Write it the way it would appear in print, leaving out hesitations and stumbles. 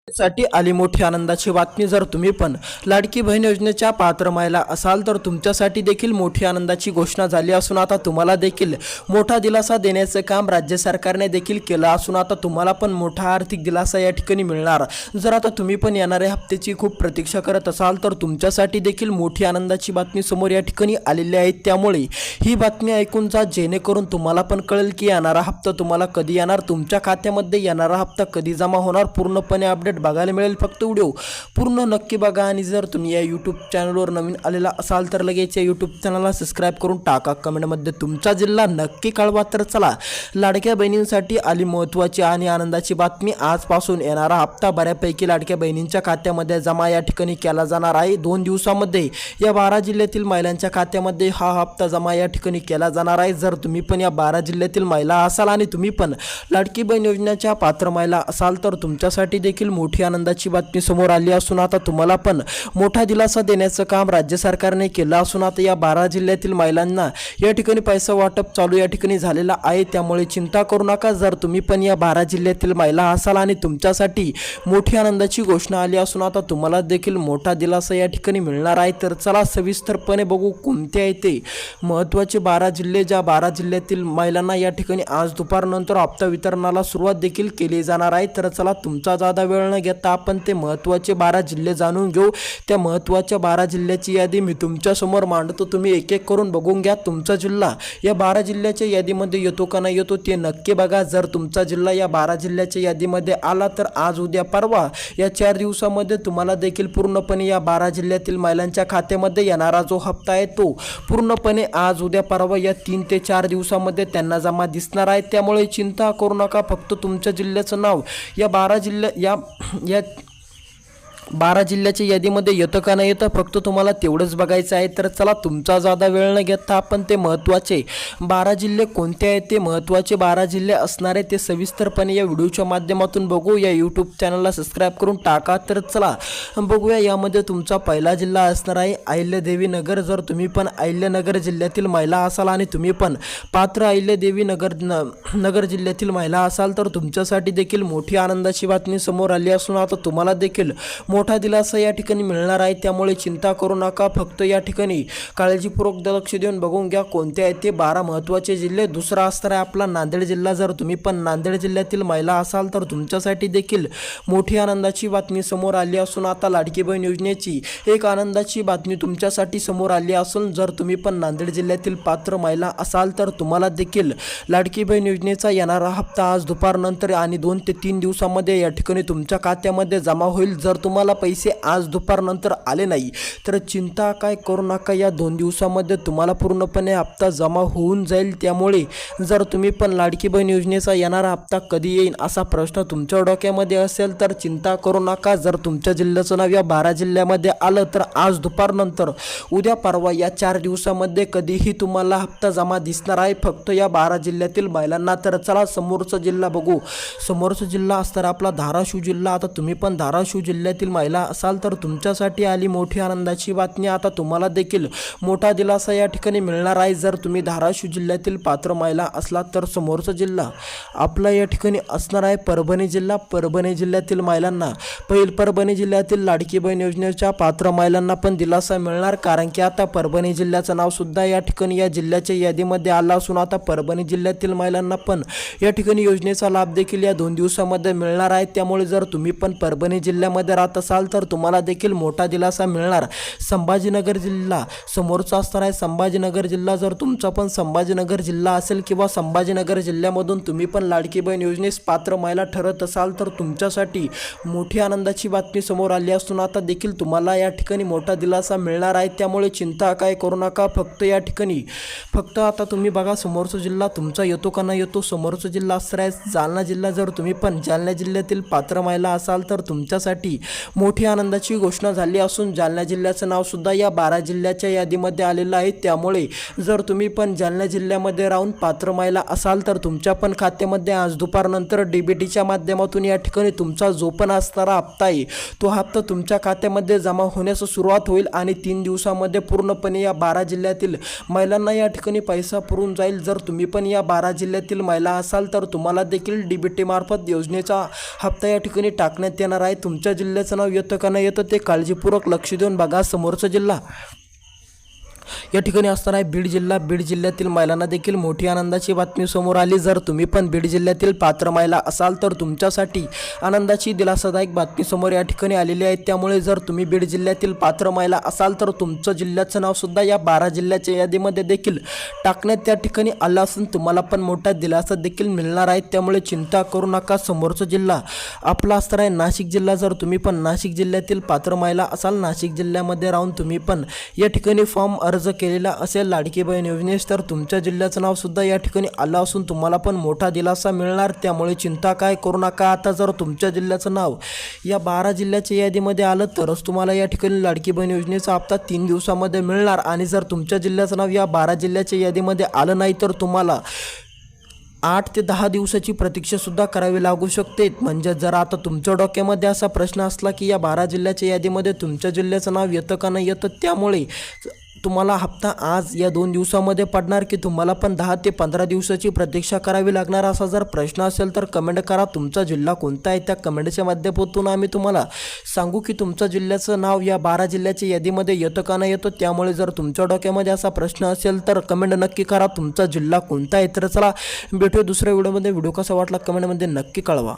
साठी आली मोठी आनंदाची बातमी। जर तुम्ही पण लाडकी बहीण योजनेच्या पात्र महिला असाल तर तुमच्यासाठी देखील मोठी आनंदाची घोषणा झाली असून आता तुम्हाला देखील मोठा दिलासा देण्याचे काम राज्य सरकारने देखील केलं असून आता तुम्हाला पण मोठा आर्थिक दिलासा या ठिकाणी मिळणार। जर आता तुम्ही पण येणाऱ्या हप्त्याची खूप प्रतीक्षा करत असाल तर तुमच्यासाठी देखील मोठी आनंदाची बातमी समोर या ठिकाणी आलेली आहे। त्यामुळे ही बातमी ऐकून जा, जेणेकरून तुम्हाला पण कळेल की येणारा हप्ता तुम्हाला कधी येणार, तुमच्या खात्यामध्ये येणारा हप्ता कधी जमा होणार, पूर्णपणे अपडेट बघायला मिळेल। फक्त व्हिडिओ पूर्ण नक्की बघा आणि जर तुम्ही या यूट्यूब चॅनलवर नवीन आलेला असाल तर लगेच या यूट्यूब चॅनलला सबस्क्राइब करून टाका। कमेंटमध्ये तुमचा जिल्हा नक्की कळवा। तर चला, लाडक्या बहिणींसाठी आली महत्त्वाची आणि आनंदाची बातमी। आजपासून येणारा हप्ता बऱ्यापैकी लाडक्या बहिणींच्या खात्यामध्ये जमा या ठिकाणी केला जाणार आहे। 2 दिवसांमध्ये या 12 जिल्ह्यातील महिलांच्या खात्यामध्ये हा हप्ता जमा या ठिकाणी केला जाणार आहे। जर तुम्ही पण या 12 जिल्ह्यातील महिला असाल आणि तुम्ही पण लाडकी बहीण योजनेच्या पात्र महिला असाल तर तुमच्यासाठी देखील मोठी आनंदाची बातमी समोर आली असून आता तुम्हाला पण मोठा दिलासा देण्याचं काम राज्य सरकारने केलं असून आता या 12 जिल्ह्यातील महिलांना या ठिकाणी पैसा वाटप चालू या ठिकाणी झालेला आहे। त्यामुळे चिंता करू नका। जर तुम्ही पण या 12 जिल्ह्यातील महिला असाल आणि तुमच्यासाठी मोठी आनंदाची घोषणा आली असून आता तुम्हाला देखील मोठा दिलासा या ठिकाणी मिळणार आहे। तर चला सविस्तरपणे बघू कोणते आहे ते महत्त्वाचे 12 जिल्हे। ज्या 12 जिल्ह्यातील महिलांना या ठिकाणी आज दुपारनंतर हप्ता वितरणाला सुरुवात देखील केली जाणार आहे। तर चला, तुमचा जादा वेळ न घेता आपण ते महत्त्वाचे 12 जिल्हे जाणून घेऊ। त्या महत्त्वाच्या 12 जिल्ह्याची यादी मी तुमच्या समोर मांडतो, तुम्ही एक एक करून बघून घ्या। तुमचा जिल्हा या 12 जिल्ह्याच्या यादीमध्ये येतो का नाही येतो ते नक्की बघा। जर तुमचा जिल्हा या 12 जिल्ह्याच्या यादीमध्ये आला तर आज उद्या परवा या 4 दिवसामध्ये तुम्हाला देखील पूर्णपणे या 12 जिल्ह्यातील महिलांच्या खात्यामध्ये येणारा जो हप्ता आहे तो पूर्णपणे आज उद्या परवा या 3 ते 4 दिवसामध्ये त्यांना जमा दिसणार आहे। त्यामुळे चिंता करू नका। फक्त तुमच्या जिल्ह्याचं नाव या 12 जिल्ह्याच्या यादीमध्ये येतं का नाही येतं फक्त तुम्हाला तेवढंच बघायचं आहे। तर चला, तुमचा जादा वेळ न घेता आपण ते महत्त्वाचे 12 जिल्हे कोणते आहेत ते महत्त्वाचे 12 जिल्हे असणारे ते सविस्तरपणे या व्हिडिओच्या माध्यमातून बघू। या यूट्यूब चॅनलला सबस्क्राइब करून टाका। तर चला बघूया। यामध्ये तुमचा पहिला जिल्हा असणार आहे अहिल्यादेवी नगर। जर तुम्ही पण अहिल्यानगर जिल्ह्यातील महिला असाल आणि तुम्ही पण पात्र अहिल्यादेवी नगर जिल्ह्यातील महिला असाल तर तुमच्यासाठी देखील मोठी आनंदाची बातमी समोर आली असून आता तुम्हाला देखील मोठा दिलासा या ठिकाणी मिळणार आहे। त्यामुळे चिंता करू नका। फक्त या ठिकाणी काळजीपूर्वक लक्ष देऊन बघून घ्या कोणते आहेत ते 12 महत्त्वाचे जिल्हे। दुसरा असणार आहे आपला नांदेड जिल्हा। जर तुम्ही पण नांदेड जिल्ह्यातील महिला असाल तर तुमच्यासाठी देखील मोठी आनंदाची बातमी समोर आली असून आता लाडकी बहीण योजनेची एक आनंदाची बातमी तुमच्यासाठी समोर आली असून जर तुम्ही पण नांदेड जिल्ह्यातील पात्र महिला असाल तर तुम्हाला देखील लाडकी बहीण योजनेचा येणारा हप्ता आज दुपारनंतर आणि 2 ते 3 दिवसामध्ये या ठिकाणी तुमच्या खात्यामध्ये जमा होईल। जर तुम्हाला पैसे आज दुपारनंतर आले नाही तर चिंता काय करू नका। या 2 दिवसामध्ये तुम्हाला पूर्णपणे हप्ता जमा होऊन जाईल। त्यामुळे जर तुम्ही पण लाडकी बहीण योजनेचा येणारा हप्ता कधी येईल असा प्रश्न तुमच्या डोक्यामध्ये असेल तर चिंता करू नका। जर तुमच्या जिल्ह्याचं नाव या 12 जिल्ह्यामध्ये आलं तर आज दुपारनंतर उद्या परवा या 4 दिवसामध्ये कधीही तुम्हाला हप्ता जमा दिसणार आहे फक्त या 12 जिल्ह्यातील महिलांना। तर चला समोरचा जिल्हा बघू। समोरचा जिल्हा असणार आपला धाराशिव जिल्हा। आता तुम्ही पण धाराशिव जिल्ह्यातील महिला असाल तर तुमच्यासाठी आली मोठी आनंदाची बातमी। आता तुम्हाला देखील मोठा दिलासा या ठिकाणी मिळणार आहे। जर तुम्ही धाराशिव जिल्ह्यातील पात्र महिला असलात तर समोरचा जिल्हा आपला या ठिकाणी असणार आहे परभणी जिल्हा। परभणी जिल्ह्यातील महिलांना परभणी जिल्ह्यातील लाडकी बहीण योजनेच्या पात्र महिलांना पण दिलासा मिळणार, कारण की आता परभणी जिल्ह्याचं नाव सुद्धा या ठिकाणी या जिल्ह्याच्या यादीमध्ये आलं असून आता परभणी जिल्ह्यातील महिलांना पण या ठिकाणी योजनेचा लाभ देखील या 2 दिवसामध्ये मिळणार आहे। त्यामुळे जर तुम्ही पण परभणी जिल्ह्यामध्ये राहत असाल तर तुम्हाला देखील मोठा दिलासा मिळणार। संभाजीनगर जिल्हा समोरचा असणार आहे संभाजीनगर जिल्हा। जर तुमचा पण संभाजीनगर जिल्हा असेल किंवा संभाजीनगर जिल्ह्यामधून तुम्ही पण लाडकी बहीण योजनेस पात्र महिला ठरत असाल तर तुमच्यासाठी मोठी आनंदाची बातमी समोर आली असून आता देखील तुम्हाला या ठिकाणी मोठा दिलासा मिळणार आहे। त्यामुळे चिंता काय करू नका। फक्त आता तुम्ही बघा समोरचा जिल्हा तुमचा येतो का नाही येतो। समोरचा जिल्हा असणार आहे जालना जिल्हा। जर तुम्ही पण जालना जिल्ह्यातील पात्र महिला असाल तर तुमच्यासाठी मोठी आनंदाची घोषणा झाली असून जालना जिल्ह्याचं नावसुद्धा या 12 जिल्ह्याच्या यादीमध्ये आलेलं आहे। त्यामुळे जर तुम्ही पण जालना जिल्ह्यामध्ये राहून पात्र महिला असाल तर तुमच्या पण खात्यामध्ये आज दुपारनंतर DBTच्या माध्यमातून या ठिकाणी तुमचा जो पण असणारा हप्ता आहे तो हप्ता तुमच्या खात्यामध्ये जमा होण्यास सुरुवात होईल आणि 3 दिवसामध्ये पूर्णपणे या 12 जिल्ह्यातील महिलांना या ठिकाणी पैसा पुरून जाईल। जर तुम्ही पण या 12 जिल्ह्यातील महिला असाल तर तुम्हाला देखील DBT मार्फत योजनेचा हप्ता या ठिकाणी टाकण्यात येणार आहे। तुमच्या जिल्ह्याचं नाव येतं का नाही येतं ते काळजीपूर्वक लक्ष देऊन बघा। समोरचा जिल्हा या ठिकाणी असणार आहे बीड जिल्हा। बीड जिल्ह्यातील महिलांना देखील मोठी आनंदाची बातमी समोर आली। जर तुम्ही पण बीड जिल्ह्यातील पात्र महिला असाल तर तुमच्यासाठी आनंदाची दिलासादायक बातमी समोर या ठिकाणी आलेली आहे। त्यामुळे जर तुम्ही बीड जिल्ह्यातील पात्र महिला असाल तर तुमचं जिल्ह्याचं नाव सुद्धा या 12 जिल्ह्याच्या यादीमध्ये देखील टाकण्यात त्या ठिकाणी आलं असून तुम्हाला पण मोठा दिलासा देखील मिळणार आहे। त्यामुळे चिंता करू नका। समोरचा जिल्हा आपला असणार आहे नाशिक जिल्हा। जर तुम्ही पण नाशिक जिल्ह्यातील पात्र महिला असाल, नाशिक जिल्ह्यामध्ये राहून तुम्ही पण या ठिकाणी फॉर्म अर्ज केलेला असेल लाडकी बहीण योजनेस, तर तुमच्या जिल्ह्याचं नाव सुद्धा या ठिकाणी आलं असून तुम्हाला पण मोठा दिलासा मिळणार। त्यामुळे चिंता काय करू नका। आता जर तुमच्या जिल्ह्याचं नाव या 12 जिल्ह्याच्या यादीमध्ये आलं तरच तुम्हाला या ठिकाणी लाडकी बहीण योजनेचा हप्ता 3 दिवसामध्ये मिळणार आणि जर तुमच्या जिल्ह्याचं नाव या 12 जिल्ह्याच्या यादीमध्ये आलं नाही तर तुम्हाला 8 ते 10 दिवसाची प्रतीक्षासुद्धा करावी लागू शकते। म्हणजे जर आता तुमच्या डोक्यामध्ये असा प्रश्न असला की या 12 जिल्ह्याच्या यादीमध्ये तुमच्या जिल्ह्याचं नाव येतं का नाही येतं, त्यामुळे तुम्हाला हप्ता आज या 2 दिवसामध्ये पडणार की तुम्हाला पण 10 ते 15 दिवसाची प्रतीक्षा करावी लागणार, असा जर प्रश्न असेल तर कमेंट करा। तुमचा जिल्हा कोणता आहे त्या कमेंटच्या माध्यमातून आम्ही तुम्हाला सांगू की तुमच्या जिल्ह्याचं नाव या 12 जिल्ह्याच्या यादीमध्ये येतं का नाही येतं। त्यामुळे जर तुमच्या डोक्यामध्ये असा प्रश्न असेल तर कमेंट नक्की करा तुमचा जिल्हा कोणता आहे। तर चला भेटूया दुसऱ्या व्हिडिओमध्ये। व्हिडिओ कसा वाटला कमेंटमध्ये नक्की कळवा।